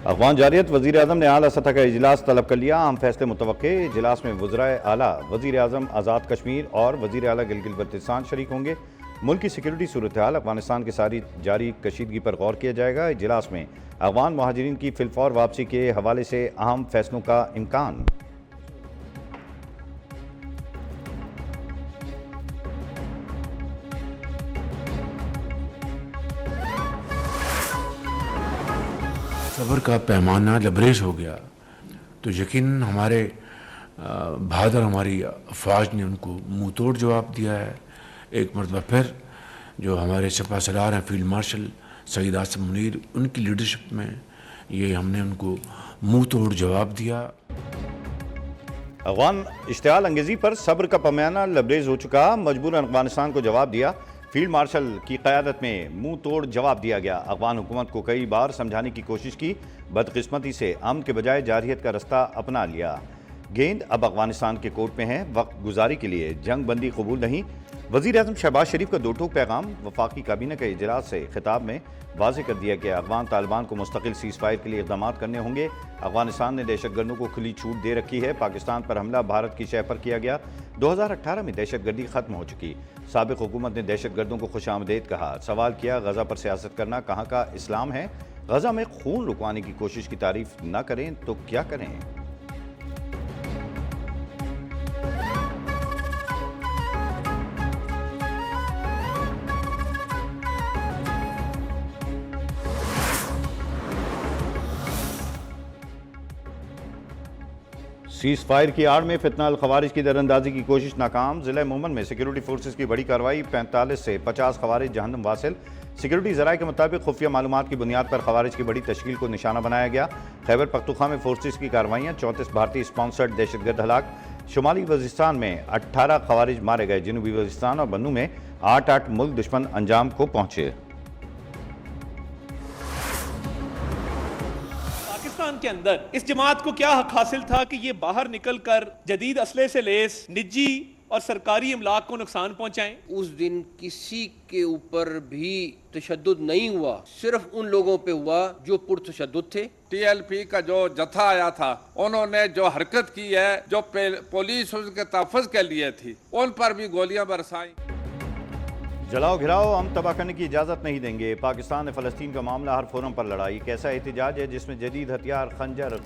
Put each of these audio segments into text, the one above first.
अफगान जारियत वज़ीर आज़म ने आला सतह का इजलास तलब कर लिया। अहम फैसले मुतवक्के। इजलास में वज़राए आला, वज़ीर आज़म आज़ाद कश्मीर और वज़ीर आला गिलगित बल्तिस्तान शरीक होंगे। मुल्क की सिक्योरिटी सूरत हाल, अफगानिस्तान की सारी जारी कशीदगी पर गौर किया जाएगा। इजलास में अफगान महाजिरीन की फिलफौर वापसी के हवाले से अहम फैसलों का इम्कान। सब्र का पैमाना लबरेज हो गया तो यकीन हमारे बहादुर हमारी अफवाज ने उनको मुंह तोड़ जवाब दिया है। एक मरतबा फिर जो हमारे सपा सलार हैं फील्ड मार्शल सईद आसिम मुनीर, उनकी लीडरशिप में ये हमने उनको मुंह तोड़ जवाब दिया। अफगान इश्तिआल अंगेज़ी पर सब्र का पैमाना लबरेज हो चुका। मजबूरन अफगानिस्तान को जवाब दिया। फील्ड मार्शल की क़यादत में मुंह तोड़ जवाब दिया गया। अफगान हुकूमत को कई बार समझाने की कोशिश की, बदकिस्मती से अमन के बजाय जारहियत का रास्ता अपना लिया। गेंद अब अफगानिस्तान के कोर्ट में है। वक्त गुजारी के लिए जंग बंदी कबूल नहीं। वज़ीर आज़म शहबाज शरीफ का दो टोक पैगाम। वफाकी काबीना के इजलास से खिताब में वाज़ेह कर दिया गया अफगान तालिबान को मुस्तकिल सीज़ फायर के लिए इक़दाम करने होंगे। अफगानिस्तान ने दहशतगर्दों को खुली छूट दे रखी है। पाकिस्तान पर हमला भारत की शह पर किया गया। 2018 में दहशतगर्दी ख़त्म हो चुकी। साबिक़ हुकूमत ने दहशतगर्दों को खुशामदीद कहा। सवाल किया गज़ा पर सियासत करना कहाँ का इस्लाम है। गज़ा में खून रुकवाने की कोशिश की तारीफ न करें तो क्या करें। सीज़ फायर की आड़ में फितना अल खवारिज की दरअंदाजी की कोशिश नाकाम। ज़िला मोमन में सिक्योरिटी फोर्सेस की बड़ी कार्रवाई। 45 से 50 खवारिज जहन्नम वासिल। सिक्योरिटी ज़राए के मुताबिक खुफिया मालूमात की बुनियाद पर खवारिज की बड़ी तश्कील को निशाना बनाया गया। खैबर पख्तूनख्वा में फोर्सेस की कार्रवाइयाँ। 34 भारतीय स्पॉन्सर्ड दहशतगर्द हलाक। शुमाली वज़ीरिस्तान में 18 खवारिज मारे गए। जनूबी वज़ीरिस्तान और बन्नू में 8 मुल्क दुश्मन अंजाम को पहुंचे। पाकिस्तान के अंदर इस जमात को क्या हक हासिल था कि ये बाहर निकल कर जदीद असले से लेस निजी और सरकारी इमलाक को नुकसान पहुंचाएं। उस दिन किसी के ऊपर भी तशद्दुद नहीं हुआ, सिर्फ उन लोगों पे हुआ जो पुरतशद्दुद थे। टीएलपी का जो जत्था आया था, उन्होंने जो हरकत की है, जो पुलिस उसके तहफ़्फ़ुज़ के लिए थी, उन पर भी गोलियां बरसाई। जलाओ घिराओ हम तबाह करने की इजाज़त नहीं देंगे। पाकिस्तान ने फ़लस्तीन का मामला हर फोरम पर लड़ाई। कैसा एहतजाज है जिसमें जदीद हथियार, खंजर,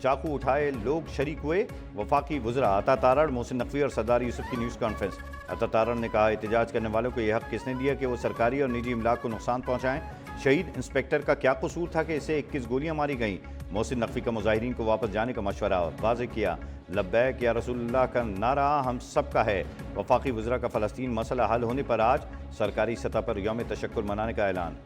चाकू उठाए लोग शरीक हुए। वफाकी वज़रा अता तारड़, मोहसिन नकवी और सरदार यूसुफ की न्यूज़ कॉन्फ्रेंस। अता तारड़ ने कहा, एहतजाज करने वालों को यह हक़ किसने दिया कि वो सरकारी और निजी इमलाक को नुकसान पहुँचाएँ। शहीद इंस्पेक्टर का क्या कसूर था कि इसे 21 गोलियाँ मारी गईं। मोहसिन नकवी का मुजाहिरीन को वापस जाने का मशवरा। वाज़ेह किया, लब्बैक या रसूलुल्लाह का नारा हम सब का है। वफाकी वज़रा का फ़लस्तीन मसला हल होने पर आज सरकारी सतह पर यौम तशक्कुर मनाने का ऐलान।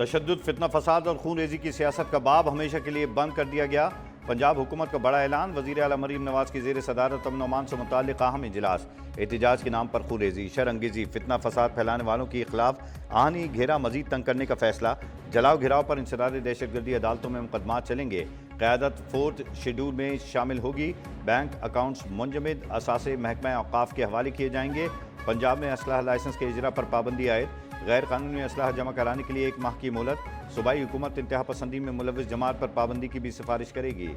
तशद्दुद, फितना फसाद और खून रेजी की सियासत का बाब हमेशा के लिए बंद कर दिया गया। पंजाब हुकूमत का बड़ा ऐलान। वज़ीर आला मरीम नवाज़ की ज़ेर सदारत अमन अमान से मुताल्लिक़ अहम इजलास। एहतजाज के नाम पर खून रेजी, शर अंगेज़ी, फितना फसाद फैलाने वालों के खिलाफ आहनी घेरा मज़ीद तंग करने का फैसला। जलाओ घिराव पर इंसदाद दहशतगर्दी अदालतों में मुकदमात चलेंगे। क़यादत 4th शेड्यूल में शामिल होगी। बैंक अकाउंट्स मुंजमद असासे महकमा औक़ाफ़ के हवाले किए जाएंगे। पंजाब में असलहा लाइसेंस के इजरा पर पाबंदी आए। गैर कानूनी असलहा जमा कराने के लिए 1 माह की मोहलत। सूबाई हुकूमत इंतहा पसंदी में मुलव्वस जमात पर पाबंदी की भी सिफारिश करेगी।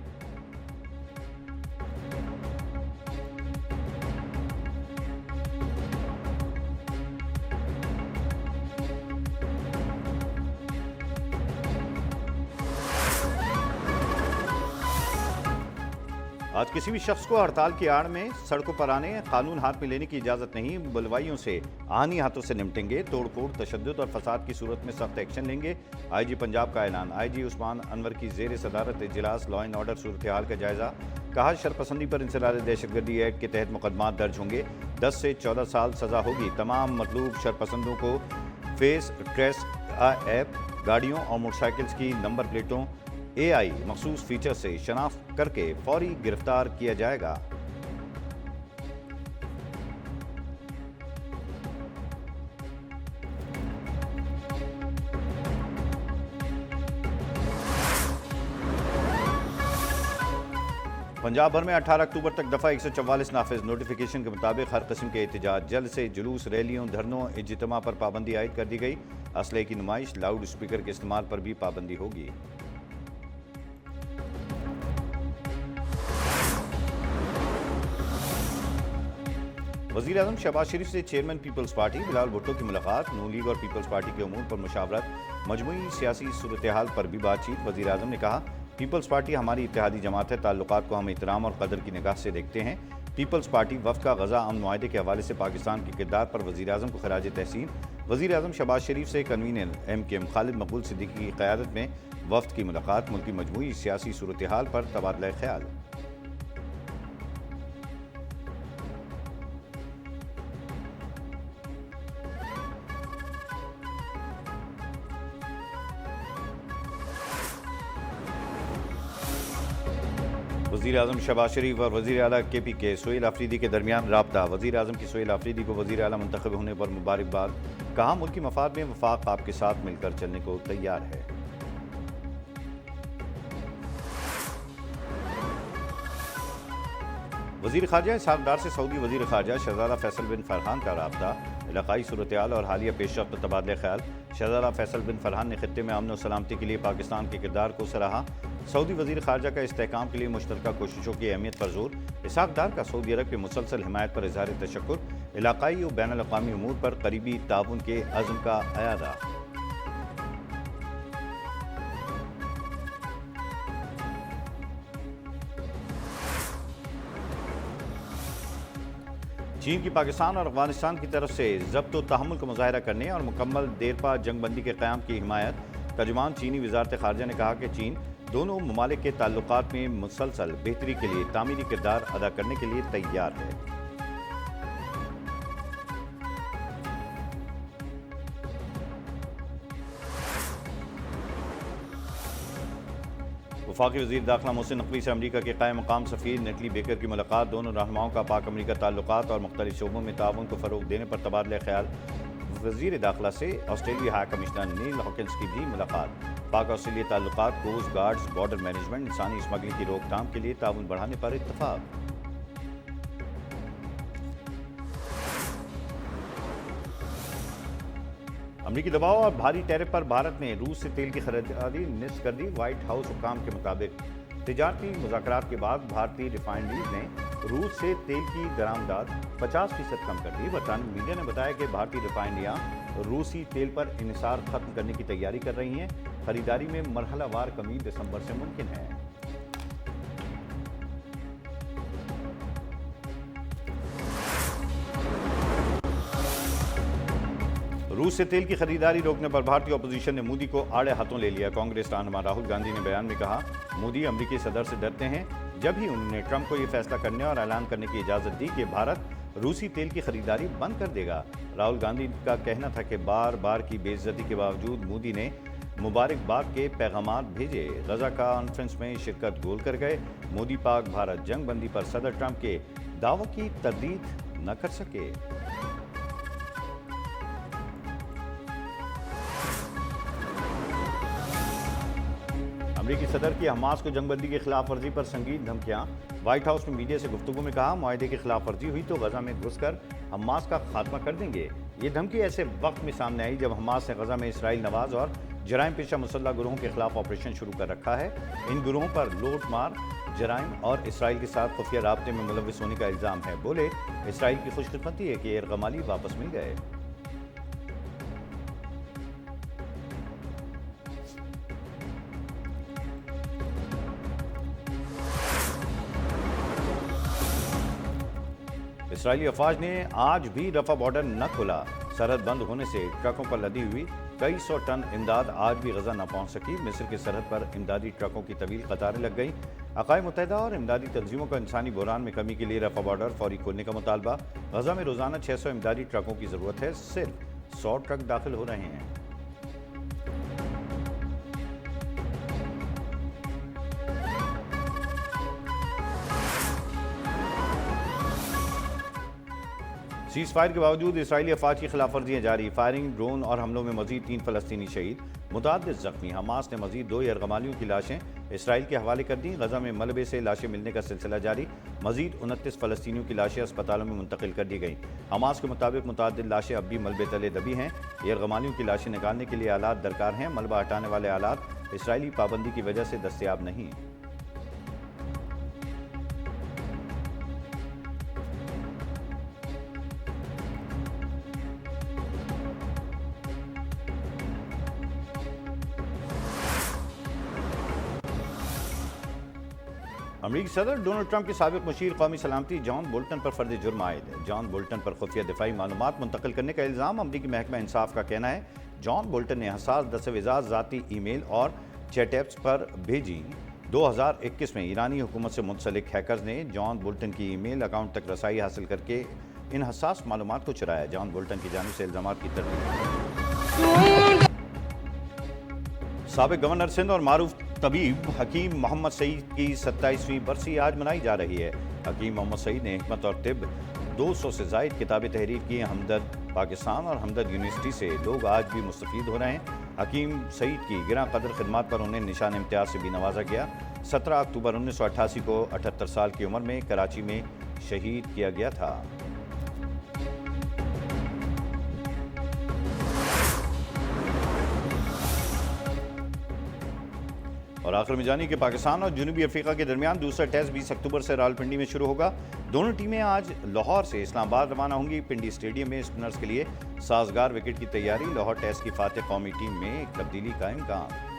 आज किसी भी शख्स को हड़ताल की आड़ में सड़कों पर आने, कानून हाथ में लेने की इजाज़त नहीं। बुलवाइयों से आनी हाथों से निपटेंगे। तोड़ फोड़, तशद्दुद और फसाद की सूरत में सख्त एक्शन लेंगे। IG पंजाब का ऐलान। IG उस्मान अनवर की ज़ेर सदारत इजलास। लॉ एंड ऑर्डर सूरत हाल का जायज़ा। कहा, शरपसंदी पर इंसदाद दहशतगर्दी एक्ट के तहत मुकदमात दर्ज होंगे। 10 से 14 साल सज़ा होगी। तमाम मतलूब शरपसंदों को फेस ट्रेस ऐप, गाड़ियों और मोटरसाइकिल्स की नंबर प्लेटों AI मखसूस फीचर से शनाख्त करके फौरी गिरफ्तार किया जाएगा। पंजाब भर में 18 अक्टूबर तक दफ़ा 144 नाफिज। नोटिफिकेशन के मुताबिक हर किस्म के एहतजाज, जल्द से जुलूस, रैलियों, धरनों, इज्तिमा पर पाबंदी आयद कर दी गई। असलहे की नुमाइश, लाउड स्पीकर के इस्तेमाल पर भी पाबंदी होगी। वज़ीर आज़म शहबाज शरीफ से chairman Peoples Party Bilawal Bhutto की मुलाकात। नून लीग और पीपल्स पार्टी के उमूर पर मुशावरत, मजमूई सियासी सूरत हाल पर भी बातचीत। वज़ीर आज़म ने कहा, पीपल्स पार्टी हमारी इत्तेहादी जमात है, ताल्लुकात को हम एहतराम और कदर की निगाह से देखते हैं। पीपल्स पार्टी वफ़द का गज़ा अमन मुआहदे के हवाले से पाकिस्तान के किरदार पर वज़ीर आज़म को खराज तहसीन। वज़ीर आज़म शहबाज शरीफ से कन्वीनर MKM खालिद मकबूल सिद्दीकी की क़यादत में वफ़द की मुलाकात। मुल्क की मजमूई सियासी सूरत हाल पर तबादला ख्याल। वज़ीर आज़म शहबाज शरीफ और वज़ीर आला KP के सोहेल आफरीदी के दरमियान राब्ता। वज़ीर आज़म की सोहेल आफरीदी को वज़ीर आला मुंतखब होने पर मुबारकबाद। कहा, मुल्की मफाद में वफाक आपके साथ मिलकर चलने को तैयार है। वज़ीर ख़ारजा इसहाक़ डार से सऊदी वज़ीर ख़ारजा शहज़ादा फैसल बिन फरहान का राब्ता। इलाक़ाई सूरत-ए-हाल और हालिया पेशरफ़्त तबादले ख्याल। शहज़ादा फैसल बिन फरहान ने ख़ित्ते में अमन और सलामती के लिए पाकिस्तान के किरदार को सराहा। सऊदी वज़ीर ख़ारजा का इस्तेहकाम के लिए मुश्तरका कोशिशों की अहमियत पर जोर। इसहाक़ डार का सऊदी अरब की मुसलसल हिमायत पर इज़हार तशक्कुर। इलाक़ाई और बैनुल अक़वामी उमूर पर क़रीबी ताउन के अज़्म का अयादा। चीन की पाकिस्तान और अफगानिस्तान की तरफ से ज़ब्त व तहम्मुल का मुज़ाहरा करने और मुकम्मल देरपा जंग बंदी के क़याम की हिमायत। तर्जुमान चीनी वज़ारत ख़ारजा ने कहा कि चीन दोनों ममालिक के ताल्लुकात में मुसलसल बेहतरी के लिए तामीरी किरदार अदा करने के लिए तैयार है। वफाकी वज़ीर दाखिला मोहसिन नकवी से अमरीका के क़ायम मकाम सफ़ीर नेटली बेकर की मुलाकात। दोनों रहनुमाओं का पाक अमरीका ताल्लुकात और मुख्तलिफ शोबों में ताउन को फ़रोग़ देने पर तबादला ख्याल। वज़ीर दाखिला से ऑस्ट्रेलिया हाई कमिश्नर नील हॉकिंस की भी मुलाकात। पाक ऑस्ट्रेलिया ताल्लुकात, कोस्ट गार्ड्स, बॉर्डर मैनेजमेंट, इंसानी स्मगलिंग की रोकथाम के लिए ताउन बढ़ाने पर इत्तफ़ाक़। अमरीकी दबाव और भारी टैरिफ पर भारत ने रूस से तेल की खरीदारी निस्फ कर दी। व्हाइट हाउस हुक्काम के मुताबिक तिजारती मुज़ाकरात के बाद भारतीय रिफाइनरीज ने रूस से तेल की दरामदाद 50% कम कर दी। बरतानवी मीडिया ने बताया कि भारतीय रिफाइनरियाँ रूसी तेल पर इन्हिसार खत्म करने की तैयारी कर रही हैं। खरीदारी में मरहलावार कमी दिसंबर से मुमकिन है। रूस से तेल की खरीदारी रोकने पर भारतीय अपोजिशन ने मोदी को आड़े हाथों ले लिया। कांग्रेस रहनुमा राहुल गांधी ने बयान में कहा, मोदी अमरीकी सदर से डरते हैं। जब ही उन्होंने ट्रंप को ये फैसला करने और ऐलान करने की इजाज़त दी कि भारत रूसी तेल की खरीदारी बंद कर देगा। राहुल गांधी का कहना था कि बार बार की बेइज्जती के बावजूद मोदी ने मुबारकबाद के पैगामात भेजे। गजा कॉन्फ्रेंस में शिरकत गोल कर गए। मोदी पाक भारत जंग बंदी पर सदर ट्रंप के दावों की तरदीद न कर सके। अमरीकी सदर की हमास को जंगबंदी की खिलाफ वर्जी पर संगीन धमकियां। व्हाइट हाउस ने मीडिया से गुफ्तगू में कहा, मुआहदे की खिलाफ वर्जी हुई तो गजा में घुसकर हमास का खात्मा कर देंगे। ये धमकी ऐसे वक्त में सामने आई जब हमास ने गजा में इसराइल नवाज और जराइम पेशा मुसल्लह गुरोहों के खिलाफ ऑपरेशन शुरू कर रखा है। इन गुरोहों पर लूट मार, जराइम और इसराइल के साथ खुफिया राब्ते में मुलव्विस होने का इल्ज़ाम है। बोले, इसराइल की खुशकिस्मती है कि एरगमाली वापस मिल गए। इसराइली अफवाज ने आज भी रफा बॉर्डर न खोला। सरहद बंद होने से ट्रकों पर लदी हुई कई सौ टन इमदाद आज भी गजा न पहुंच सकी। मिस्र की सरहद पर इमदादी ट्रकों की तवील कतारें लग गई। अक़वाम मुत्तहिदा और इमदादी तंजीमों का इंसानी बहरान में कमी के लिए रफा बॉर्डर फौरी खोलने का मुतालबा। गजा में रोजाना 600 इमदादी ट्रकों की ज़रूरत है, सिर्फ 100 ट्रक दाखिल हो रहे हैं। سیز فائر کے باوجود اسرائیلی افواج کی خلاف ورزیاں جاری، فائرنگ، ڈرون اور حملوں میں مزید 3 فلسطینی شہید، متعدد زخمی۔ حماس نے مزید 2 یرغمالیوں کی لاشیں اسرائیل کے حوالے کر دیں۔ غزہ میں ملبے سے لاشیں ملنے کا سلسلہ جاری، مزید 29 فلسطینیوں کی لاشیں اسپتالوں میں منتقل کر دی گئیں۔ حماس کے مطابق متعدد لاشیں اب بھی ملبے تلے دبی ہیں۔ یرغمالیوں کی لاشیں نکالنے کے لیے آلات درکار ہیں، ملبہ ہٹانے والے آلات اسرائیلی پابندی کی وجہ سے دستیاب نہیں۔ امریکی صدر ڈونلڈ ٹرمپ کے سابق مشیر قومی سلامتی جان بولٹن پر فرد جرم عائد ہے۔ جان بولٹن پر خفیہ دفاعی معلومات منتقل کرنے کا الزام۔ امریکی محکمہ انصاف کا کہنا ہے جان بولٹن نے حساس دستاویزات ذاتی ای میل اور چیٹ ایپس پر بھیجی۔ 2021 میں ایرانی حکومت سے منسلک ہیکرز نے جان بولٹن کی ای میل اکاؤنٹ تک رسائی حاصل کر کے ان حساس معلومات کو چرایا۔ جان بولٹن کی جانب سے الزامات کی تردید۔ سابق گورنر سندھ اور معروف طبیب حکیم محمد سعید کی 27ویں برسی آج منائی جا رہی ہے۔ حکیم محمد سعید نے حکمت اور طب 200 سے زائد کتابیں تحریر کی۔ ہمدرد پاکستان اور ہمدرد یونیورسٹی سے لوگ آج بھی مستفید ہو رہے ہیں۔ حکیم سعید کی گراں قدر خدمات پر انہیں نشان امتیاز سے بھی نوازا گیا۔ 17 اکتوبر 1988 کو 78 سال کی عمر میں کراچی میں شہید کیا گیا تھا۔ اور آخر میں جانی کہ پاکستان اور جنوبی افریقہ کے درمیان دوسرا ٹیسٹ 20 اکتوبر سے راولپنڈی میں شروع ہوگا۔ دونوں ٹیمیں آج لاہور سے اسلام آباد روانہ ہوں گی۔ پنڈی اسٹیڈیم میں اسپنرز کے لیے سازگار وکٹ کی تیاری۔ لاہور ٹیسٹ کی فاتح قومی ٹیم میں ایک تبدیلی کا امکان۔